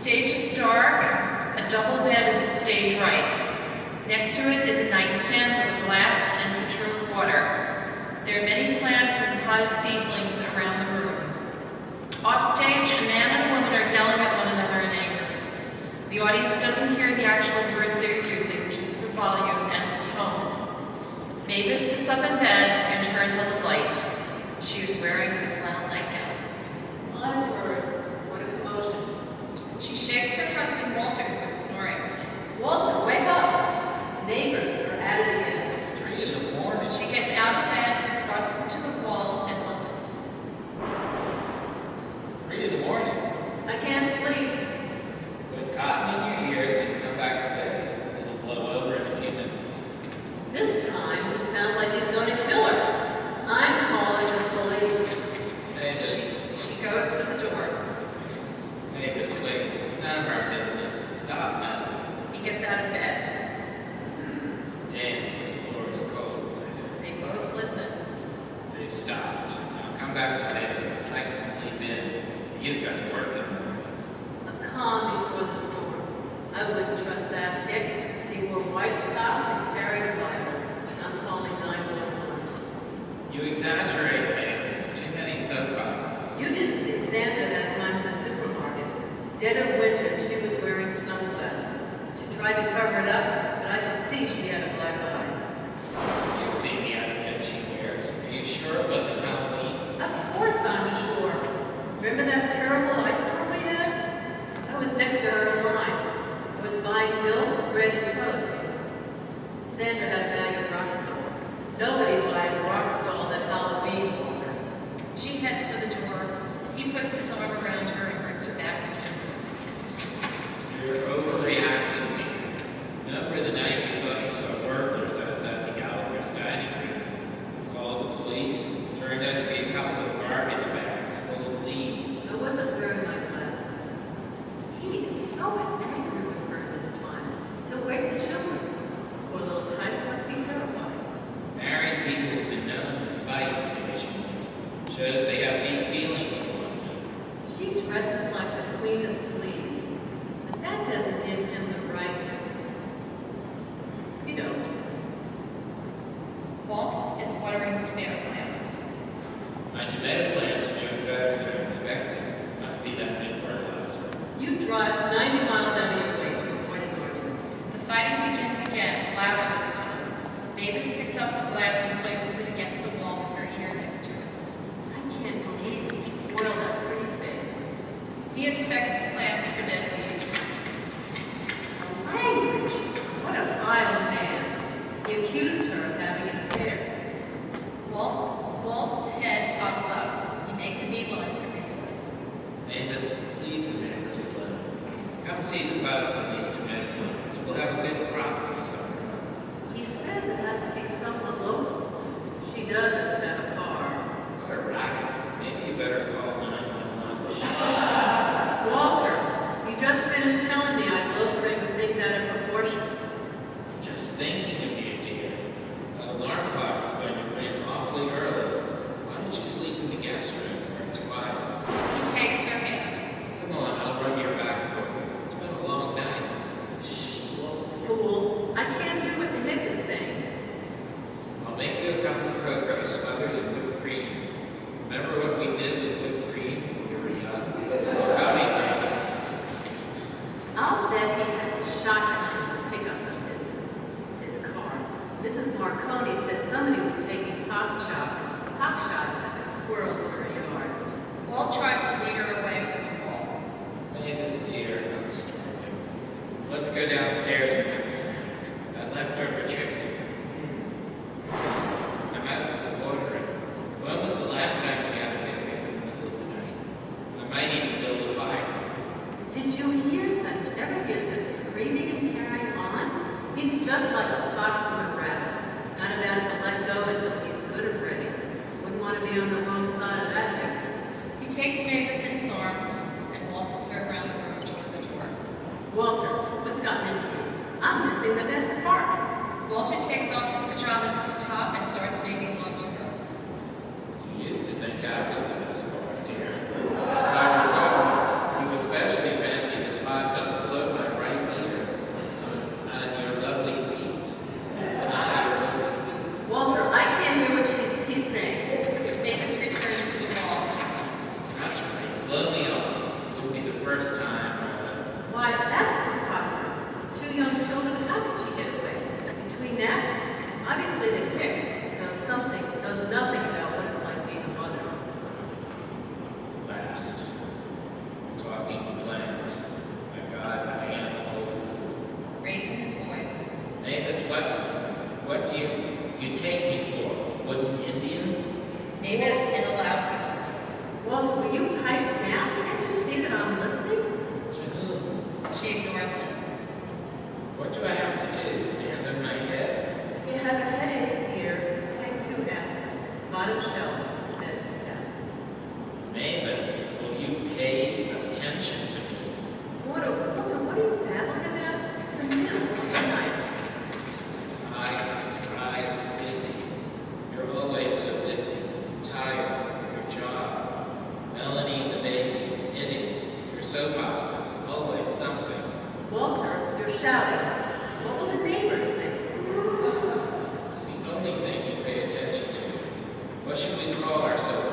stage is dark. A double bed is at stage right. Next to it is a nightstand with a glass and pitcher of water. There are many plants and potted seedlings around the room. Offstage, a man and a woman are yelling at one another in anger. The audience doesn't hear the actual words they're using, just the volume and the tone. Mavis sits up in bed and turns on the light. She is wearing a flannel nightgown. My word, what a commotion. She shakes her husband Walter, who is snoring. Walter, wake up! The neighbors are at it again. It's 3 in the morning. She gets out of bed, crosses to the wall, and listens. It's 3 in the morning. I can't sleep. Put cotton in your ears and come back to bed. It'll blow over in a few minutes. This time, he sounds like he's going to kill her. I'm calling the police. Mavis, She goes to the door. Mavis, wait. It's none of our business. Stop now. He gets out of bed. Damn, this floor is cold. They both listen. They stopped. Now come back to bed. I can sleep in. You've got to work in the morning. A calm before the storm. I wouldn't trust that Nick if he wore white socks and carried a Bible. I'm calling 911. You exaggerate, Mavis. Too many soap operas. You didn't see Sandra that time in the supermarket. Dead of winter, she was wearing sunglasses. She tried to cover it up, but I could see she had a black eye. You've seen the outfit she wears. Are you sure it wasn't Halloween? Of course I'm sure. Remember that terrible ice storm we had? I was next to her in line. I was buying milk, bread, and toilet paper. Sandra had a bag of rock salt. Nobody buys rock salt at Halloween, Walter. She heads for the door. He puts his arm around her and brings her back into the room. You're overreacting, dear. Remember the night you thought you saw burglars outside the Gallagher's dining room? Called the police. Turned out to be a couple of garbage bags full of leaves. I wasn't wearing my glasses. He is so angry with her this time. He'll wake the children. Poor little types must be terrified. Married people have been known to fight occasionally. Shows they have deep feelings for one another. She dresses like the queen of sleaze, but that doesn't give him the right to, Walt is watering the tomato plants. My tomato plants are doing better than I expected. Must be that new fertilizer. you drive 90 miles out of your way to avoid an argument. The fighting begins again, louder this time. Mavis picks up the glass and places it against the wall with her ear next to it. I can't believe he spoiled that pretty face. He inspects the plants for dead leaves. Language! What a vile man. He accused her of having an affair. Walt's head pops up. He makes a beeline for Mavis. Mavis, leave the neighbors alone. Come see the buds on these tomato plants. We'll have a good crop this summer. He says it has to be someone local. She doesn't have a car. What a racket. Maybe you better call 911. Walter, you just finished telling me I love bringing things out of proportion. Just thinking of you, dear. That alarm clock is going to ring awfully early. Why don't you sleep in the guest room where it's quiet? He takes her hand. Come on, I'll rub your back for you. It's been a long night. Shh, little fool. I can't hear what Nick is saying. I'll make you a cup of cocoa smothered in whipped cream. Remember what we did with whipped cream when we were young? Howdy, Mavis. I'll bet he has a shotgun in the pickup of this car. Mrs. Marconi said somebody was taking pop shots at the squirrels in her yard. Walt tries to lead her away from the wall. Mavis, dear, I'm starving. Let's go downstairs and have a snack. That leftover chicken. My mouth is watering. When was the last time we had a picnic in the middle of the night? I might even build a fire. Did you ever hear such screaming and carrying on? He's just like a fox and a rabbit, not about to let go until he's good and ready. Wouldn't want to be on the wrong side of that hill. He takes Mavis in his arms and waltzes her around the room toward the door. Walter, what's gotten into you? I'm missing the best part. Walter takes off his pajama top and starts making love to her. You used to think I was the best part, dear. If I recall, you especially fancied this hot first time, Why, that's preposterous. Two young children, how could she get away? Between naps, obviously they picked. Knows nothing about what it's like being a mother. last. Talking plants. My God, I am an old fool. Raising his voice. Mavis, what do you take me for? Wooden Indian? Mavis in a loud whisper. Walter, will you pipe down? Can't you see that I'm listening? To whom? She ignores him. What do I have to do? Stand on my head? If you have a headache, dear, take 2 aspirin. Bottom shelf, medicine cabinet. Mavis, will you pay some attention to me? Walter, what are you babbling about? It's the middle of the night. I'm busy. You're always so busy. Tired. Your job. Melanie, the baby. Knitting. Your soap operas. Always something. Walter, you're shouting. What will the neighbors think? It's the only thing you pay attention to. What should we call ourselves?